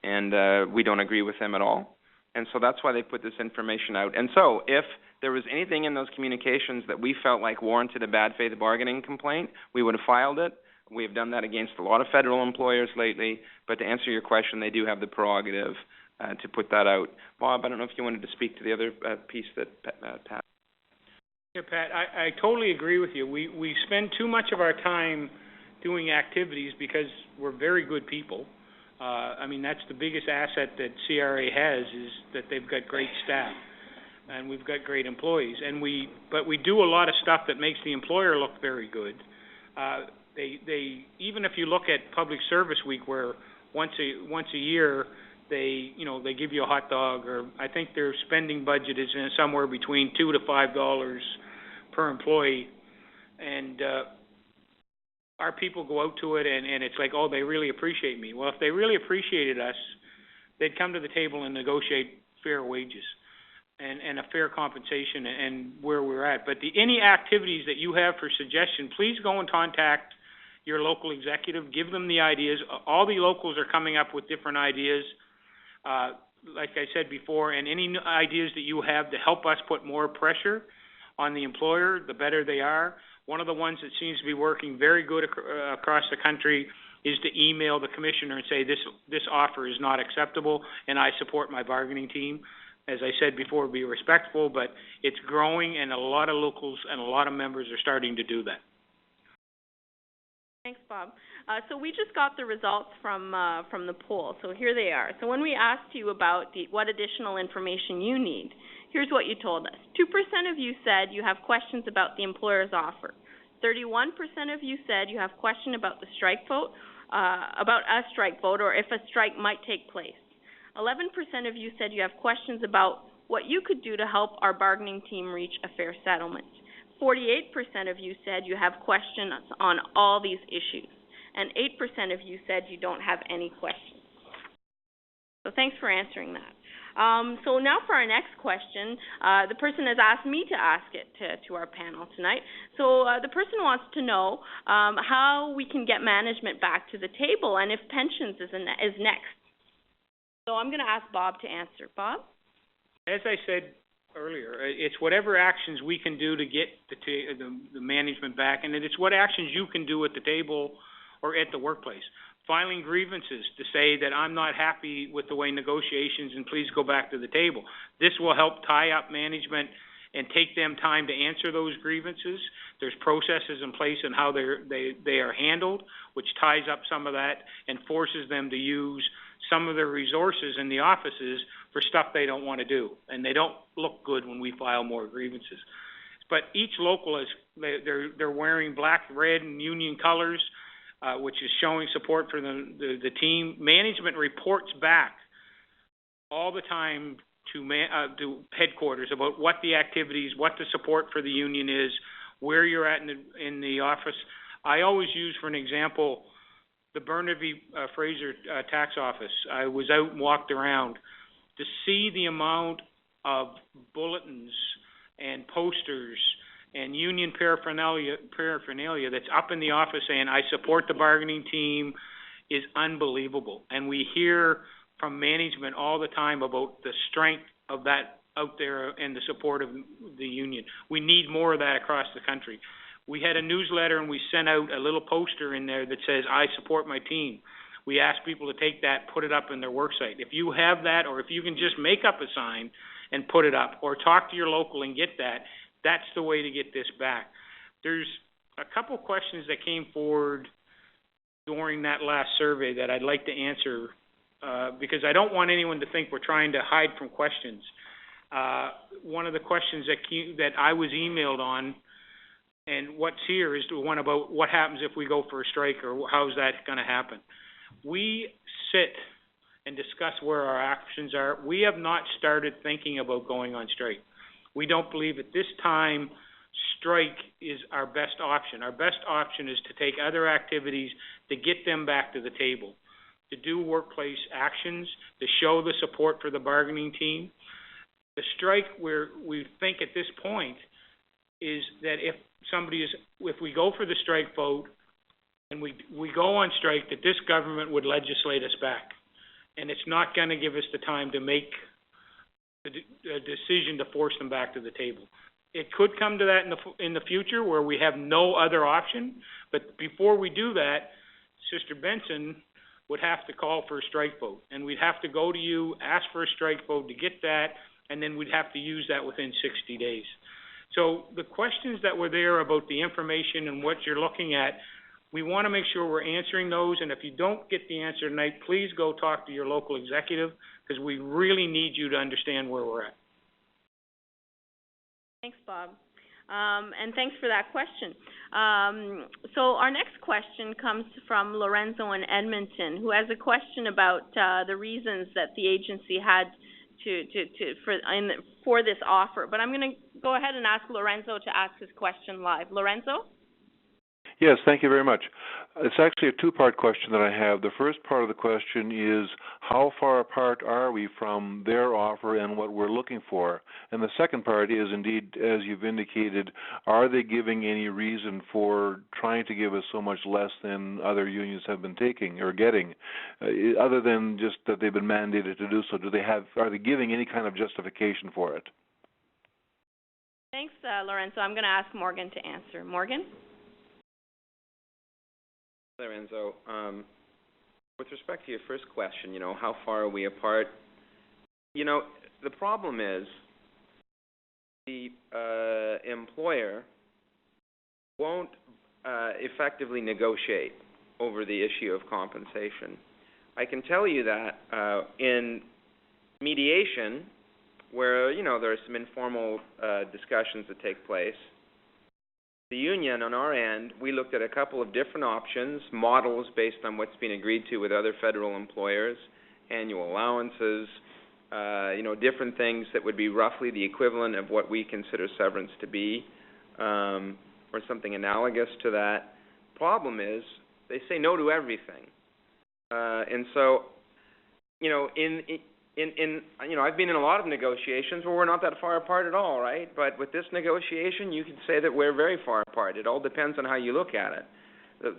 And we don't agree with them at all. And so that's why they put this information out. And so if there was anything in those communications that we felt like warranted a bad faith bargaining complaint, we would have filed it. We have done that against a lot of federal employers lately. But to answer your question, they do have the prerogative to put that out. Bob, I don't know if you wanted to speak to the other piece that Pat. Yeah, Pat, I totally agree with you. We spend too much of our time doing activities because we're very good people. That's the biggest asset that CRA has, is that they've got great staff, and we've got great employees. But we do a lot of stuff that makes the employer look very good. They even if you look at Public Service Week, where once a year they give you a hot dog, or I think their spending budget is somewhere between $2 to $5 per employee, and our people go out to it, and it's like, oh, they really appreciate me. Well, if they really appreciated us, they'd come to the table and negotiate fair wages and a fair compensation and where we're at. But any activities that you have for suggestion, please go and contact your local executive. Give them the ideas. All the locals are coming up with different ideas, like I said before, and any ideas that you have to help us put more pressure on the employer, the better they are. One of the ones that seems to be working very good across the country is to email the commissioner and say, this offer is not acceptable, and I support my bargaining team. As I said before, be respectful, but it's growing, and a lot of locals and a lot of members are starting to do that. Thanks, Bob. So we just got the results from the poll. So here they are. So when we asked you about what additional information you need, here's what you told us. 2% of you said you have questions about the employer's offer. 31% of you said you have question about the strike vote, about a strike vote, or if a strike might take place. 11% of you said you have questions about what you could do to help our bargaining team reach a fair settlement. 48% of you said you have questions on all these issues, and 8% of you said you don't have any questions. So thanks for answering that. So now for our next question, the person has asked me to ask it to our panel tonight. So the person wants to know how we can get management back to the table, and if pensions is next. So I'm going to ask Bob to answer. Bob? As I said earlier, it's whatever actions we can do to get the management back, and it's what actions you can do at the table or at the workplace. filing grievances to say that I'm not happy with the way negotiations and please go back to the table. This will help tie up management and take them time to answer those grievances. There's processes in place in how they are handled, which ties up some of that and forces them to use some of their resources in the offices for stuff they don't want to do. And they don't look good when we file more grievances. But each local is, they're wearing black, red, and union colors, which is showing support for the team. Management reports back all the time to headquarters about what the activities, what the support for the union is, where you're at in the office. I always use, for an example, the Burnaby Fraser tax office. I was out and walked around to see the amount of bulletins and posters and union paraphernalia that's up in the office saying, I support the bargaining team, is unbelievable. And we hear from management all the time about the strength of that out there and the support of the union. We need more of that across the country. We had a newsletter and we sent out a little poster in there that says, I support my team. We asked people to take that, put it up in their worksite. If you have that, or if you can just make up a sign and put it up, or talk to your local and get that, that's the way to get this back. There's a couple questions that came forward during that last survey that I'd like to answer because I don't want anyone to think we're trying to hide from questions. One of the questions that I was emailed on, and what's here, is the one about what happens if we go for a strike, or how's that going to happen. We sit and discuss where our actions are. We have not started thinking about going on strike. We don't believe at this time strike is our best option. Our best option is to take other activities to get them back to the table, to do workplace actions, to show the support for the bargaining team. The strike, where we think at this point, is that if we go for the strike vote and we go on strike, that this government would legislate us back. And it's not going to give us the time to make a decision to force them back to the table. It could come to that in the future where we have no other option, but before we do that, Sister Benson would have to call for a strike vote, and we'd have to go to you, ask for a strike vote to get that, and then we'd have to use that within 60 days. So the questions that were there about the information and what you're looking at, we want to make sure we're answering those, and if you don't get the answer tonight, please go talk to your local executive, because we really need you to understand where we're at. Thanks, Bob. And thanks for that question. So our next question comes from Lorenzo in Edmonton, who has a question about the reasons that the agency had for this offer. But I'm going to go ahead and ask Lorenzo to ask his question live. Lorenzo? Yes, thank you very much. It's actually a two-part question that I have. The first part of the question is, how far apart are we from their offer and what we're looking for? And the second part is, indeed, as you've indicated, are they giving any reason for trying to give us so much less than other unions have been taking or getting, other than just that they've been mandated to do so? Are they giving any kind of justification for it? Thanks, Lorenzo. I'm going to ask Morgan to answer. Morgan? Lorenzo, with respect to your first question, how far are we apart? The problem is the employer won't effectively negotiate over the issue of compensation. I can tell you that in mediation, where, there are some informal discussions that take place, the union, on our end, we looked at a couple of different options, models based on what's been agreed to with other federal employers, annual allowances, different things that would be roughly the equivalent of what we consider severance to be, or something analogous to that. Problem is, they say no to everything. And so, I've been in a lot of negotiations where we're not that far apart at all, right? But with this negotiation, you can say that we're very far apart. It all depends on how you look at it.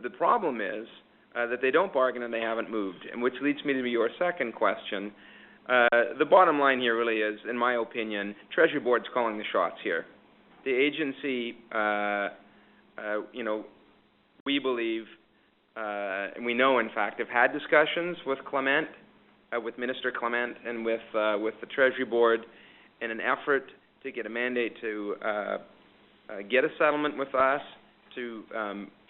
The problem is that they don't bargain and they haven't moved, and which leads me to your second question. The bottom line here really is, in my opinion, Treasury Board's calling the shots here. The agency, we believe, and we know, in fact, have had discussions with Clement, with Minister Clement, and with the Treasury Board in an effort to get a mandate to get a settlement with us, to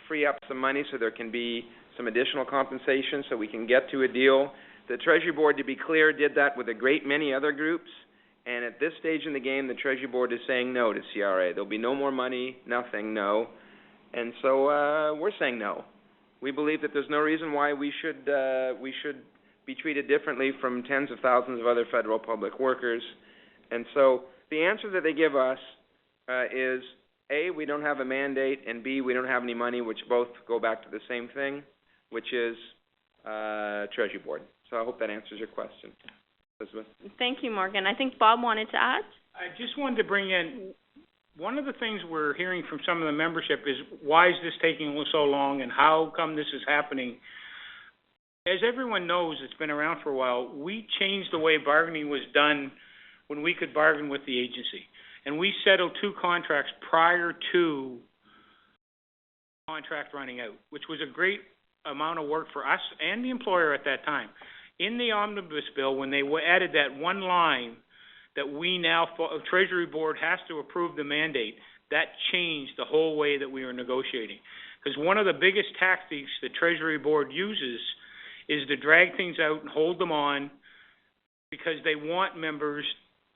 free up some money so there can be some additional compensation so we can get to a deal. The Treasury Board, to be clear, did that with a great many other groups, and at this stage in the game, the Treasury Board is saying no to CRA. There'll be no more money, nothing, no. And so we're saying no. We believe that there's no reason why we should be treated differently from tens of thousands of other federal public workers. And so the answer that they give us is, A, we don't have a mandate, and B, we don't have any money, which both go back to the same thing, which is Treasury Board. So I hope that answers your question. Elizabeth? Thank you, Morgan. I think Bob wanted to add. I just wanted to bring in, one of the things we're hearing from some of the membership is, why is this taking so long, and how come this is happening? As everyone knows, it's been around for a while, we changed the way bargaining was done when we could bargain with the agency. And we settled 2 contracts prior to contract running out, which was a great amount of work for us and the employer at that time. In the omnibus bill, when they added that one line that we now, Treasury Board has to approve the mandate, that changed the whole way that we were negotiating. Because one of the biggest tactics the Treasury Board uses is to drag things out and hold them on, because they want members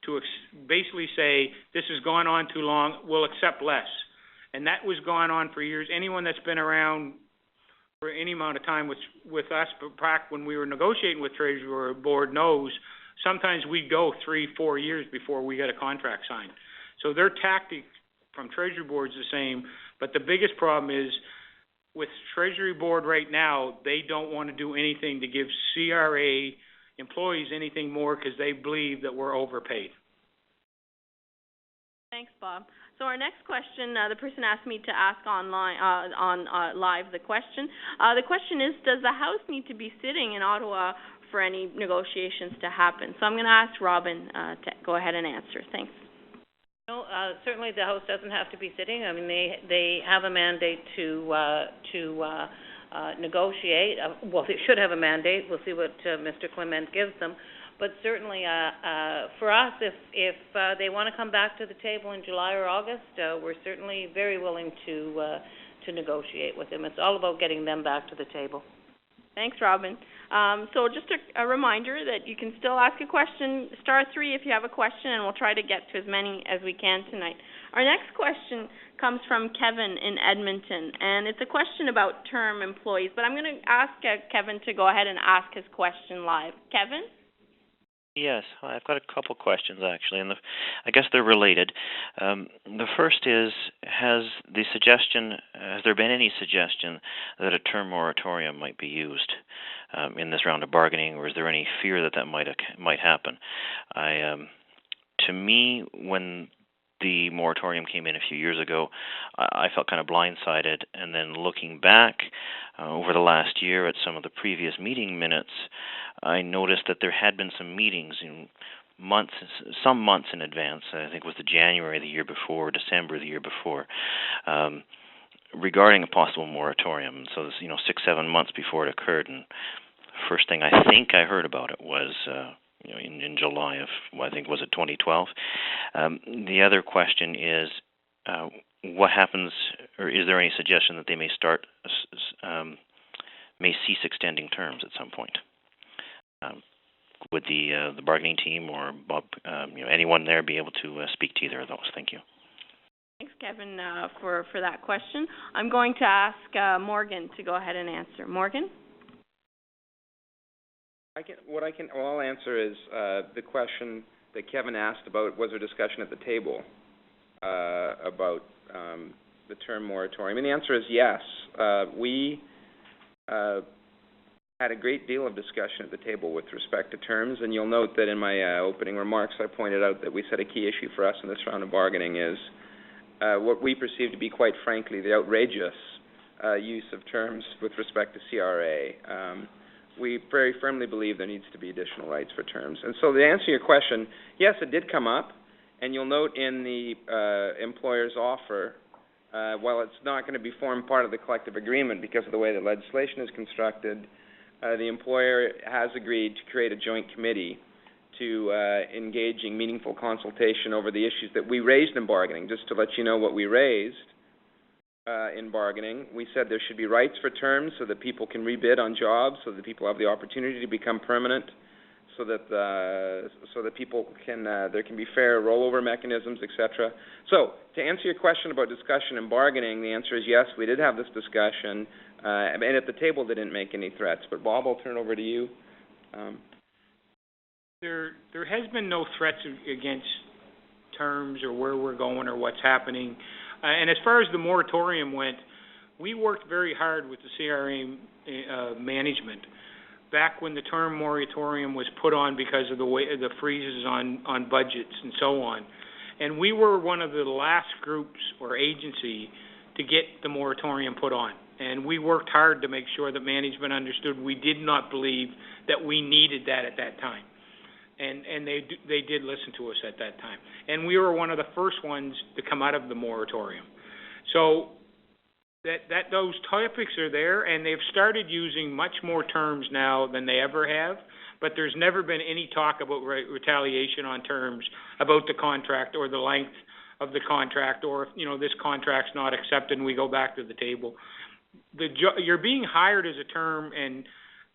to basically say, this has gone on too long, we'll accept less. And that was going on for years. Anyone that's been around for any amount of time with us, but back when we were negotiating with Treasury Board, knows sometimes we'd go 3-4 years before we got a contract signed. So their tactic from Treasury Board is the same, but the biggest problem is with Treasury Board right now, they don't want to do anything to give CRA employees anything more because they believe that we're overpaid. Thanks, Bob. So our next question, the person asked me to ask online, live the question. The question is, does the House need to be sitting in Ottawa for any negotiations to happen? So I'm going to ask Robin to go ahead and answer. Thanks. No, certainly the House doesn't have to be sitting. I mean, they have a mandate to negotiate. Well, they should have a mandate. We'll see what Mr. Clement gives them. But certainly, for us, if they want to come back to the table in July or August, we're certainly very willing to negotiate with them. It's all about getting them back to the table. Thanks, Robin. So just a reminder that you can still ask a question, *3 if you have a question, and we'll try to get to as many as we can tonight. Our next question comes from Kevin in Edmonton, and it's a question about term employees, but I'm going to ask Kevin to go ahead and ask his question live. Kevin? Yes, I've got a couple questions actually, and I guess they're related. The first is, has there been any suggestion that a term moratorium might be used in this round of bargaining, or is there any fear that might happen? To me, when the moratorium came in a few years ago, I felt kind of blindsided, and then looking back over the last year at some of the previous meeting minutes, I noticed that there had been some meetings in some months in advance. I think it was the January the year before, December the year before, regarding a possible moratorium. So this, 6-7 months before it occurred, and first thing I think I heard about it was in July of, I think, was it 2012? The other question is, what happens, or is there any suggestion that they may cease extending terms at some point? Would the bargaining team or Bob, anyone there be able to speak to either of those? Thank you. Thanks, Kevin, for that question. I'm going to ask Morgan to go ahead and answer. Morgan? I'll answer is the question that Kevin asked about, was there discussion at the table about the term moratorium? And the answer is yes. We had a great deal of discussion at the table with respect to terms, and you'll note that in my opening remarks I pointed out that we said a key issue for us in this round of bargaining is what we perceive to be, quite frankly, the outrageous use of terms with respect to CRA. We very firmly believe there needs to be additional rights for terms. And so to answer your question, yes, it did come up, and you'll note in the employer's offer while it's not going to be formed part of the collective agreement because of the way the legislation is constructed, the employer has agreed to create a joint committee to engage in meaningful consultation over the issues that we raised in bargaining. Just to let you know what we raised in bargaining, we said there should be rights for terms so that people can rebid on jobs, so that people have the opportunity to become permanent, so that people can there can be fair rollover mechanisms, etc. So, to answer your question about discussion and bargaining, the answer is yes, we did have this discussion, and at the table they didn't make any threats. But Bob, I'll turn it over to you. There has been no threats against terms or where we're going or what's happening. And as far as the moratorium went, we worked very hard with the CRA management back when the term moratorium was put on because of the way the freezes on budgets and so on. And we were one of the last groups or agency to get the moratorium put on. And we worked hard to make sure that management understood we did not believe that we needed that at that time. And they did listen to us at that time. And we were one of the first ones to come out of the moratorium. So those topics are there, and they've started using much more terms now than they ever have, but there's never been any talk about retaliation on terms, about the contract or the length of the contract, or if, this contract's not accepted and we go back to the table. You're being hired as a term and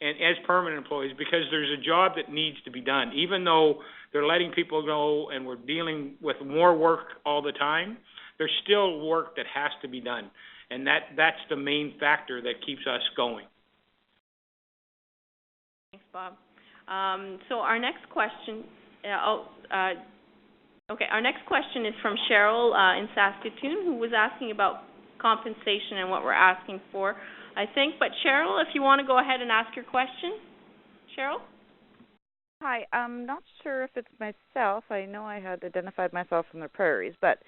as permanent employees because there's a job that needs to be done. Even though they're letting people go and we're dealing with more work all the time, there's still work that has to be done. And that's the main factor that keeps us going. Thanks, Bob. So our next question, our next question is from Cheryl in Saskatoon, who was asking about compensation and what we're asking for, I think. But Cheryl, if you want to go ahead and ask your question. Cheryl? Hi, I'm not sure if it's myself. I know I had identified myself from the prairies, but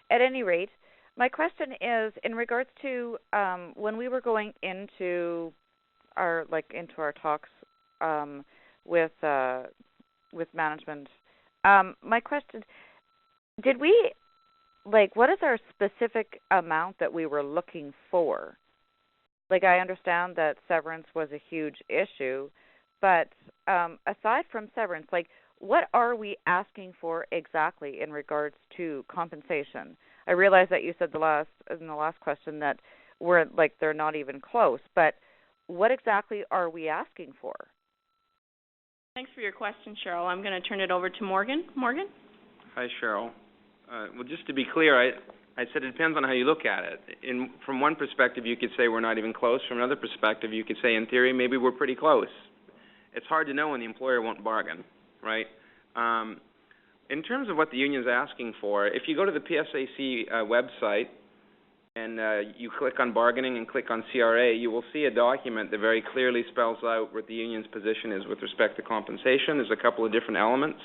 at any rate, my question is in regards to when we were going into our talks with management. My question: did we what is our specific amount that we were looking for? I understand that severance was a huge issue, but aside from severance, what are we asking for exactly in regards to compensation? I realize that you said in the last question that they're not even close, but what exactly are we asking for? Thanks for your question, Cheryl. I'm going to turn it over to Morgan. Morgan? Hi, Cheryl. Well, just to be clear, I said it depends on how you look at it. From one perspective, you could say we're not even close. From another perspective, you could say, in theory, maybe we're pretty close. It's hard to know when the employer won't bargain, right? In terms of what the union's asking for, if you go to the PSAC website and you click on bargaining and click on CRA, you will see a document that very clearly spells out what the union's position is with respect to compensation. There's a couple of different elements.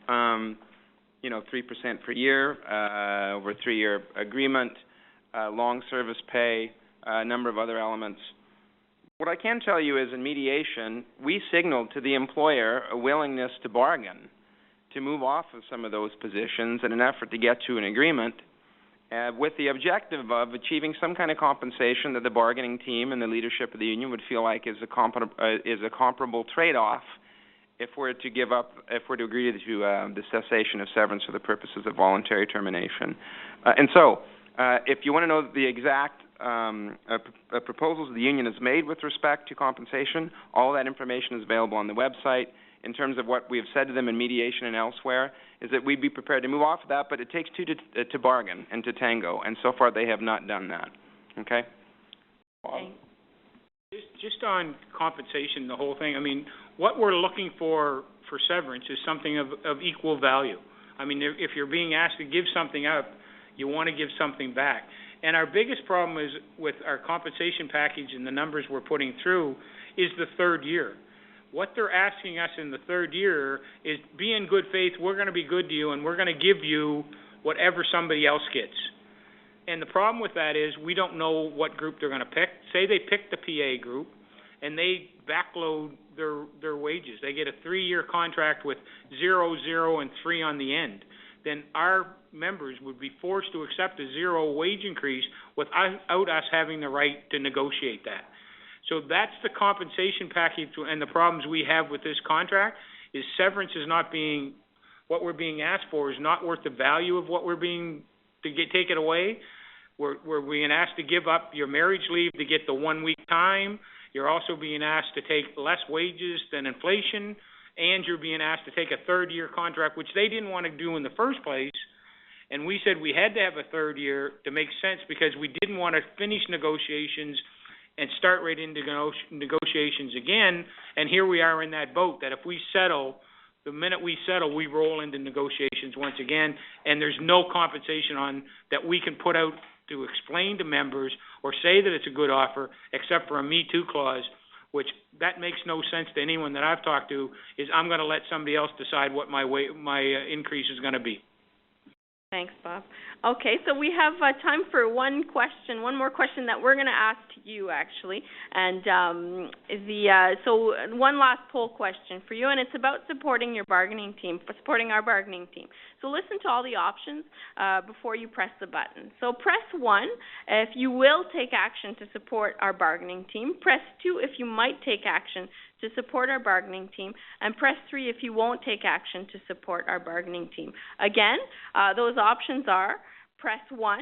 3% per year, over a 3-year agreement, long service pay, a number of other elements. What I can tell you is in mediation, we signaled to the employer a willingness to bargain, to move off of some of those positions in an effort to get to an agreement with the objective of achieving some kind of compensation that the bargaining team and the leadership of the union would feel like is a comparable trade-off if we're to agree to the cessation of severance for the purposes of voluntary termination. And so, if you want to know the exact proposals the union has made with respect to compensation, all that information is available on the website. In terms of what we have said to them in mediation and elsewhere, is that we'd be prepared to move off of that, but it takes two to bargain and to tango, and so far they have not done that. Okay? Okay. Just on compensation, the whole thing, what we're looking for severance is something of equal value. If you're being asked to give something up, you want to give something back. And our biggest problem is with our compensation package and the numbers we're putting through is the third year. What they're asking us in the third year is be in good faith, we're going to be good to you, and we're going to give you whatever somebody else gets. And the problem with that is we don't know what group they're going to pick. Say they pick the PA group, and they backload their wages. They get a 3-year contract with 0, 0, and 3 on the end. then our members would be forced to accept a zero wage increase without us having the right to negotiate that. So that's the compensation package, and the problems we have with this contract is severance is not being, what we're being asked for is not worth the value of what we're being, take it away. We're being asked to give up your marriage leave to get the 1 week time. You're also being asked to take less wages than inflation, and you're being asked to take a third-year contract, which they didn't want to do in the first place. And we said we had to have a third year to make sense because we didn't want to finish negotiations and start right into negotiations again. And here we are in that boat that if we settle, the minute we settle, we roll into negotiations once again, and there's no compensation on that we can put out to explain to members or say that it's a good offer, except for a Me Too clause, which that makes no sense to anyone that I've talked to, is I'm going to let somebody else decide what my increase is going to be. Thanks, Bob. Okay, so we have time for one more question that we're going to ask to you, actually. And so one last poll question for you, and it's about supporting your bargaining team, supporting our bargaining team. So listen to all the options before you press the button. So press 1 if you will take action to support our bargaining team. Press 2 if you might take action to support our bargaining team, and press 3 if you won't take action to support our bargaining team. Again, those options are press 1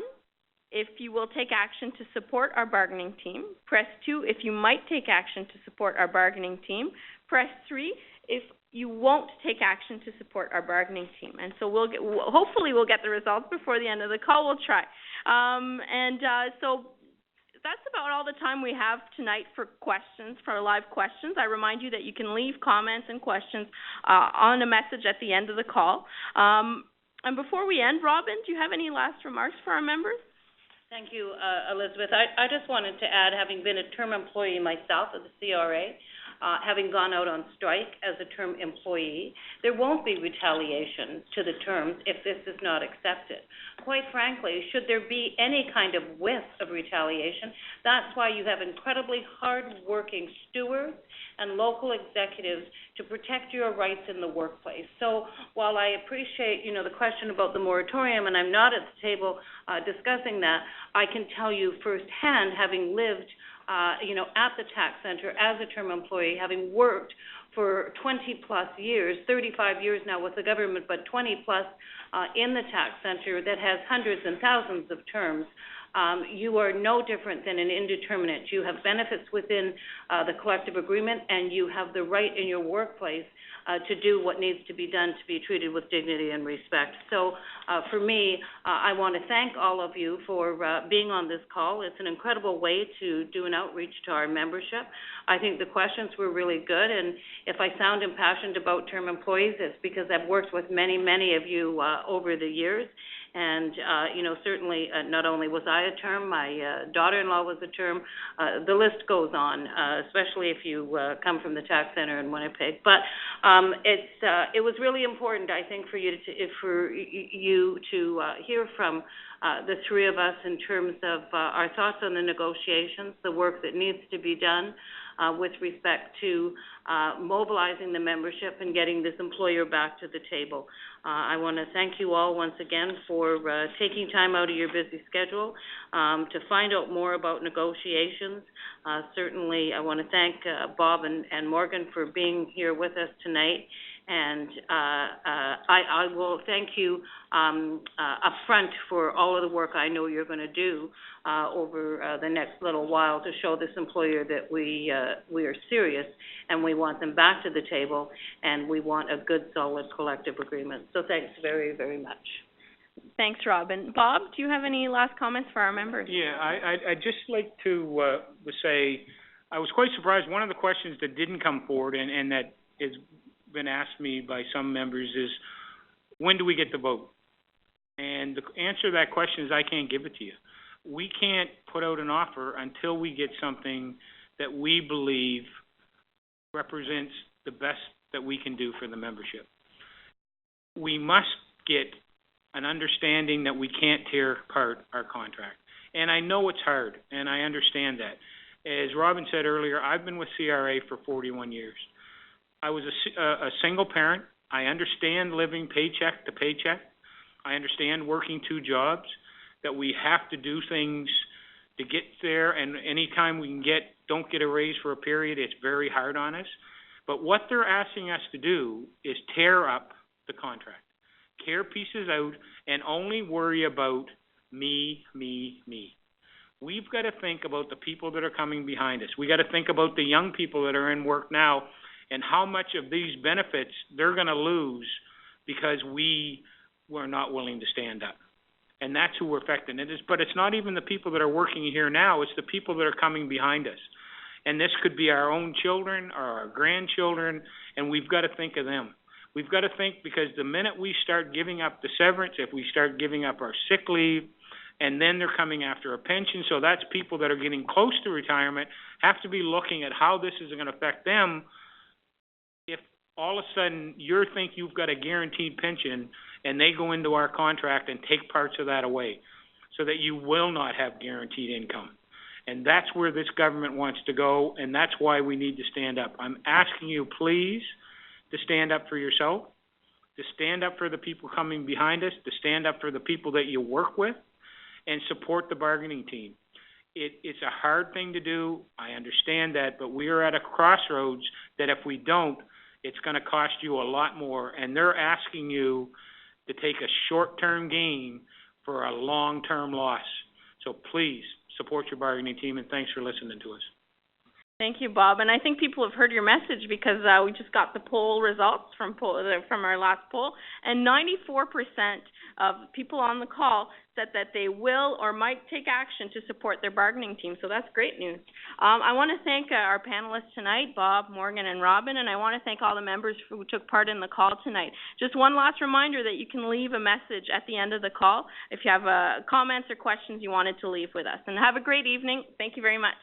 if you will take action to support our bargaining team, press 2 if you might take action to support our bargaining team, press 3 if you won't take action to support our bargaining team. And so hopefully we'll get the results before the end of the call. We'll try. So that's about all the time we have tonight for questions, for live questions. I remind you that you can leave comments and questions on a message at the end of the call. And before we end, Robin, do you have any last remarks for our members? Thank you, Elizabeth. I just wanted to add, having been a term employee myself of the CRA, having gone out on strike as a term employee, there won't be retaliation to the terms if this is not accepted. Quite frankly, should there be any kind of whiff of retaliation, that's why you have incredibly hard-working stewards and local executives to protect your rights in the workplace. So while I appreciate, the question about the moratorium, and I'm not at the table discussing that, I can tell you firsthand, having lived at the tax center as a term employee, having worked for 20-plus years, 35 years now with the government, but 20-plus in the tax center that has hundreds and thousands of terms, you are no different than an indeterminate. You have benefits within the collective agreement, and you have the right in your workplace to do what needs to be done to be treated with dignity and respect. So for me, I want to thank all of you for being on this call. It's an incredible way to do an outreach to our membership. I think the questions were really good, and if I sound impassioned about term employees, it's because I've worked with many, many of you over the years. And, certainly not only was I a term, my daughter-in-law was a term. The list goes on, especially if you come from the tax center in Winnipeg. But it was really important, I think, for you to hear from the three of us in terms of our thoughts on the negotiations, the work that needs to be done with respect to mobilizing the membership and getting this employer back to the table. I want to thank you all once again for taking time out of your busy schedule to find out more about negotiations. Certainly, I want to thank Bob and Morgan for being here with us tonight. And I will thank you up front for all of the work I know you're going to do over the next little while to show this employer that we are serious and we want them back to the table and we want a good, solid collective agreement. So thanks very, very much. Thanks, Robin. Bob, do you have any last comments for our members? Yeah, I'd just like to say I was quite surprised. One of the questions that didn't come forward and that has been asked me by some members is, when do we get the vote? And the answer to that question is I can't give it to you. We can't put out an offer until we get something that we believe represents the best that we can do for the membership. We must get an understanding that we can't tear apart our contract. And I know it's hard, and I understand that. As Robin said earlier, I've been with CRA for 41 years. I was a single parent. I understand living paycheck to paycheck. I understand working 2 jobs, that we have to do things to get there, and anytime we don't get a raise for a period, it's very hard on us. But what they're asking us to do is tear up the contract, tear pieces out, and only worry about me. We've got to think about the people that are coming behind us. We've got to think about the young people that are in work now and how much of these benefits they're going to lose because we were not willing to stand up. And that's who we're affecting. But it's not even the people that are working here now. It's the people that are coming behind us. And this could be our own children or our grandchildren, and we've got to think of them. We've got to think, because the minute we start giving up the severance, if we start giving up our sick leave, and then they're coming after a pension, so that's people that are getting close to retirement, have to be looking at how this is going to affect them. If all of a sudden you think you've got a guaranteed pension and they go into our contract and take parts of that away so that you will not have guaranteed income. And that's where this government wants to go, and that's why we need to stand up. I'm asking you, please, to stand up for yourself, to stand up for the people coming behind us, to stand up for the people that you work with, and support the bargaining team. It's a hard thing to do. I understand that, but we are at a crossroads that if we don't, it's going to cost you a lot more. And they're asking you to take a short-term gain for a long-term loss. So please support your bargaining team, and thanks for listening to us. Thank you, Bob. And I think people have heard your message, because we just got the poll results from our last poll, and 94% of people on the call said that they will or might take action to support their bargaining team. So that's great news. I want to thank our panelists tonight, Bob, Morgan, and Robin, and I want to thank all the members who took part in the call tonight. Just one last reminder that you can leave a message at the end of the call if you have comments or questions you wanted to leave with us. And have a great evening. Thank you very much.